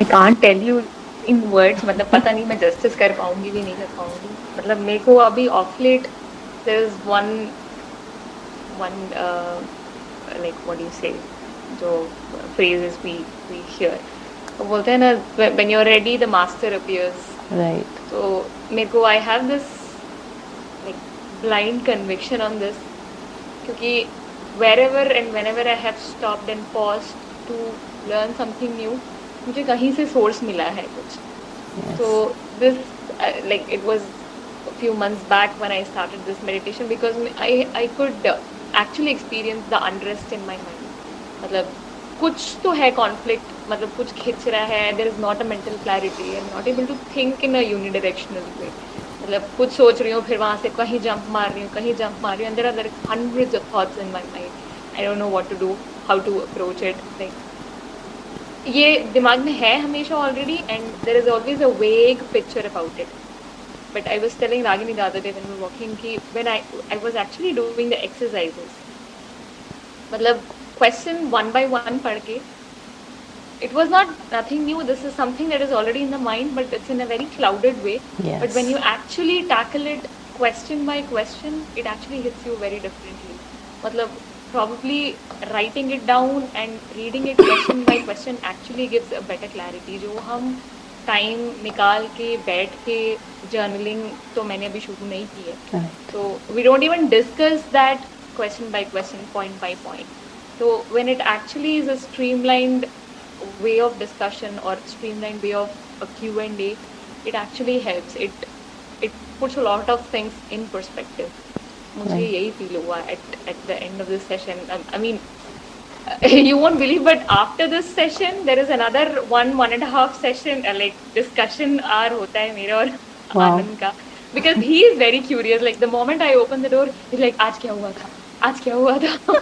I can't tell you in words. मतलब पता नहीं मैं justice कर पाऊंगी भी नहीं कर पाऊंगी. मतलब मेरे को अभी off late there is one like what do you say जो phrases we hear. वो बोलते हैं ना when you're ready the master appears. Right. So मेरे को I have this like blind conviction on this क्योंकि wherever and whenever I have stopped and paused to learn something new मुझे कहीं से source मिला है कुछ. Yes. So this like it was a few months back when I started this meditation because I could actually experience the unrest in my mind. मतलब कुछ तो है conflict, मतलब कुछ खिंच रहा है. There is not a mental clarity. I'm not able to think in a unidirectional way. मतलब कुछ सोच रही हूँ फिर वहाँ से कहीं जंप मार रही हूँ कहीं जंप मार रही हूँ. And there are hundreds of thoughts in my mind. I don't know what to do, how to approach it. Like ये दिमाग में है हमेशा already and there is always a vague picture about it. But I was telling Ragini the other day when we were walking कि when I was actually doing the exercises, मतलब question one by one पढ़ के, it was not nothing new. This is something that is already in the mind, but it's in a very clouded way. Yes. But when you actually tackle it question by question, it actually hits you very differently. मतलब probably writing it down and reading it question by question actually gives a better clarity. जो हम time निकाल के बैठ के journaling तो मैंने अभी शुरू नहीं की है. Right. So we don't even discuss that question by question, point by point. So when it actually is a streamlined way of discussion or streamlined way of a Q&A, it actually helps. It puts a lot of things in perspective. मुझे Right. यही feel हुआ at the end of this session. I mean, you won't believe, but after this session, there is another 1.5 session like discussion hour होता है मेरा और Wow. आनंद का. Because he is very curious. Like the moment I open the door, he's like, आज क्या हुआ था? आज क्या हुआ था?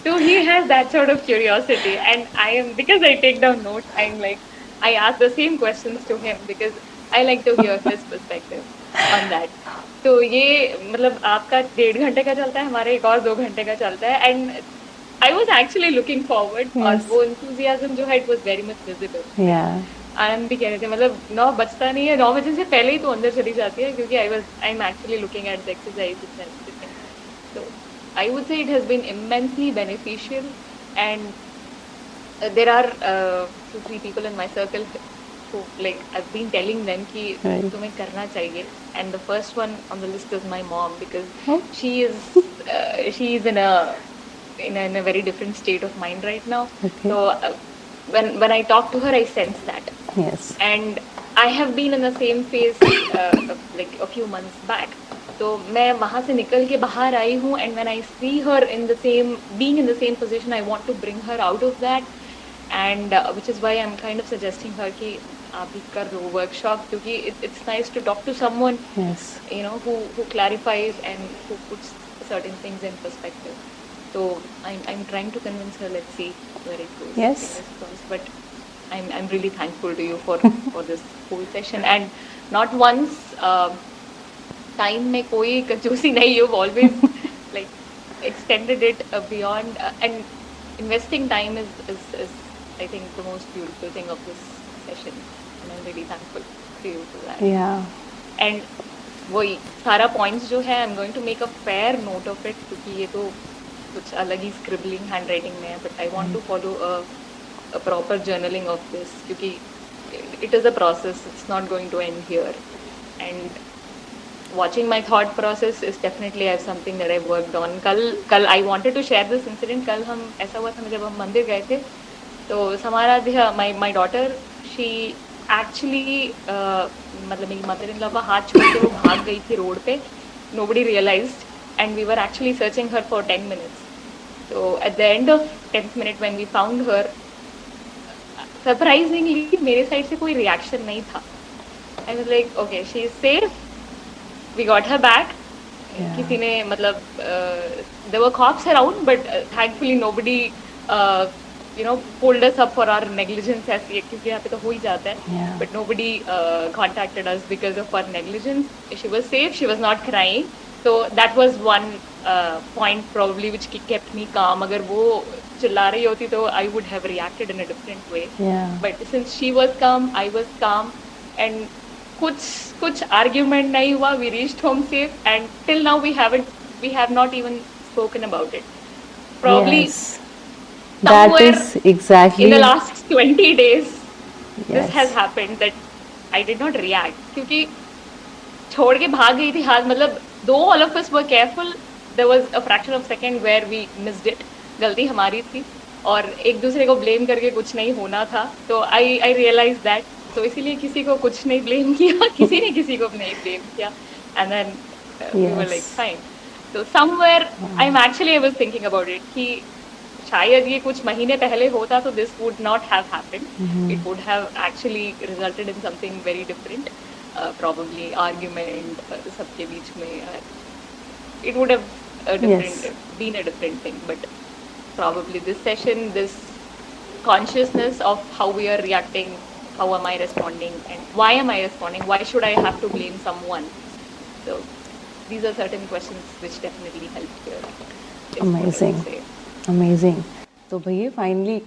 So he has that sort of curiosity, and I am, because I take down notes, I'm like, I ask the same questions to him because I like to hear his perspective on that. तो ये मतलब आपका 1.5 घंटे का चलता है, हमारा एक और 2 घंटे का चलता है, and I was actually looking forward. और Yes. वो enthusiasm जो है, it was very much visible. Yeah. आनंद भी कह रहे थे मतलब 9 बजता नहीं है, 9 बजे से पहले ही तो अंदर चली जाती है क्योंकि I'm actually looking at the exercises and everything. So I would say it has been immensely beneficial, and there are 2-3 people in my circle who like I've been telling them कि Right. तुम्हें करना चाहिए, and the first one on the list is my mom because Oh. she is in a very different state of mind right now. Okay. So when I talk to her, I sense that. Yes. And I have been in the same phase like a few months back. तो मैं वहाँ से निकल के बाहर आई हूँ, and when I see her being in the same position, I want to bring her out of that, and which is why I'm kind of suggesting her कि आप भी कर लो workshop क्योंकि it's nice to talk to someone, Yes. you know, who clarifies and who puts certain things in perspective. So I'm trying to convince her. Let's see where it goes. Yes. Fingers crossed. But I'm really thankful to you for this whole session, and not once time में कोई कंजूसी नहीं. You've always like extended it beyond, and investing time is I think the most beautiful thing of this session, and I'm really thankful to you for that. Yeah. And वही सारा points जो है I'm going to make a fair note of it क्योंकि ये तो कुछ अलग ही scribbling handwriting में है, but I want to follow a proper journaling of this क्योंकि it is a process. It's not going to end here, and watching my thought process is definitely something that I've worked on. कल I wanted to share this incident. कल हम ऐसा हुआ था जब हम मंदिर गए थे तो समाराध्या my daughter, she actually मतलब मेरी मदर इन लॉ का हाथ छोड़ के वो भाग गई थी रोड पे. Nobody realized, and we were actually searching her for 10 minutes. So at the end of 10th minute when we found her, surprisingly मेरे साइड से कोई reaction नहीं था. I was like, okay, she is safe. We got her back. Yeah. किसी ने मतलब there were cops around, but thankfully nobody pulled us up for our negligence ऐसे क्योंकि यहाँ पे तो हो ही जाता है. Yeah. But nobody contacted us because of our negligence. She was safe. She was not crying. So that was one point probably which kept me calm. अगर वो चिल्ला रही होती तो I would have reacted in a different way. Yeah. But since she was calm, I was calm, and कुछ कुछ argument नहीं हुआ. We reached home safe, and till now we have not even spoken about it. Probably Yes. That somewhere is in the exactly. last 20 days this has Yes. happened that I did not react क्योंकि छोड़ के भाग गई थी हाथ मतलब though all of us were careful there was a fraction of second where we missed it गलती हमारी थी और एक दूसरे को blame करके कुछ नहीं होना था तो I realized that तो इसीलिए किसी को कुछ नहीं blame किया किसी ने किसी को नहीं blame किया and then we were like Yes. fine so somewhere I was thinking about it कि शायद ये कुछ महीने पहले होता तो this would not have happened. It would have actually resulted in something very different. Probably argument सबके बीच में it would have been a different thing. But probably this session, this consciousness of how we are reacting, how am I responding, and why am I responding? Why should I have to blame someone? So these are certain questions which definitely helped here. is what I would Amazing. say. Amazing. So Bhaiya, finally,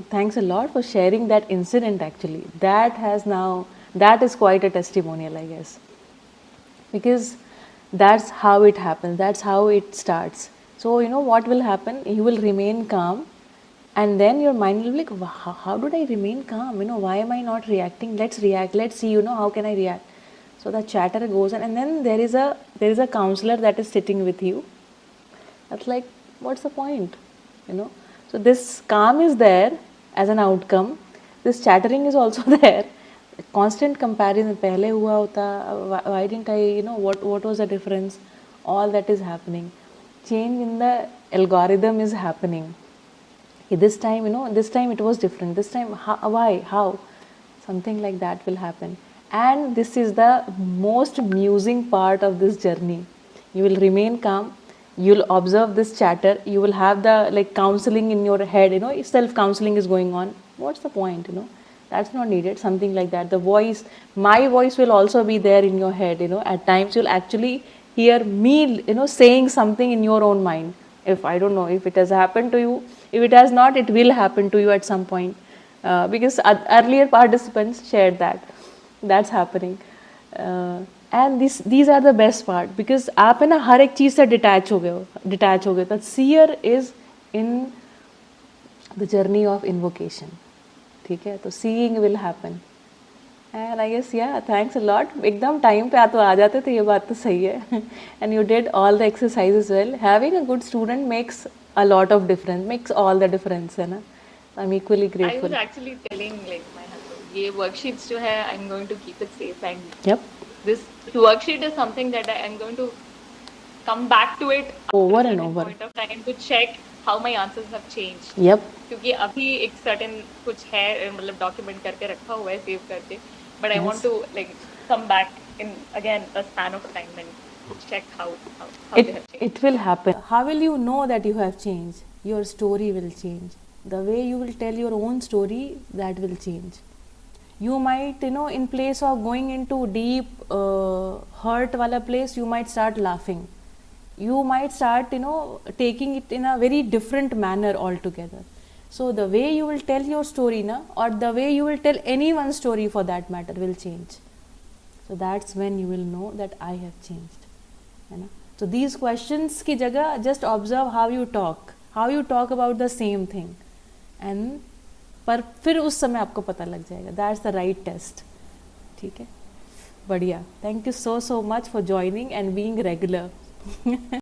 thanks a lot for sharing that incident actually. That is quite a testimonial, I guess. Because that's how it happens, that's how it starts. So, what will happen? You will remain calm, and then your mind will be like, how did I remain calm? Why am I not reacting? Let's react, let's see, how can I react? So the chatter goes on, and then there is a counselor that is sitting with you. That's like, what's the point? So this calm is there as an outcome. This chattering is also there. Constant comparison. Pehle hua hota. Why didn't I? What was the difference? All that is happening. Change in the algorithm is happening. This time, this time it was different. This time, why? How? Something like that will happen. And this is the most amusing part of this journey. You will remain calm. You'll observe this chatter. You will have the counseling in your head. Self counseling is going on. What's the point? That's not needed. Something like that. The voice, my voice will also be there in your head. At times you'll actually hear me, saying something in your own mind. If I don't know if it has happened to you, if it has not, it will happen to you at some point. Because earlier participants shared that's happening. And these are the best part because आप है ना हर एक चीज़ से detach हो गए That seer is in the journey of invocation. ठीक है तो seeing will happen. And I guess thanks a lot. एकदम time पे तो आ जाते तो ये बात तो सही है. And you did all the exercises well. Having a good student makes a lot of difference. Makes all the difference है ना. I'm equally grateful. I was actually telling my husband, ये worksheets जो है, I'm going to keep it safe and Yep. This worksheet is something that I am going to come back to it Over at a and certain over. point of time to check how my answers have changed. Yep. क्योंकि अभी एक certain कुछ है मतलब document करके रखा हुआ है save करके, but I want to come back in again a span of time and check how they have changed. It will happen. How will you know that you have changed? Your story will change. The way you will tell your own story, that will change. You might, in place of going into deep hurt wala place, you might start laughing. You might start, taking it in a very different manner altogether. So the way you will tell your story or the way you will tell anyone's story for that matter will change. So that's when you will know that I have changed. So these questions ki jagah, just observe how you talk about the same thing. And पर फिर उस समय आपको पता लग जाएगा. That's the right test. ठीक है, बढ़िया. Thank you so much for joining and being regular.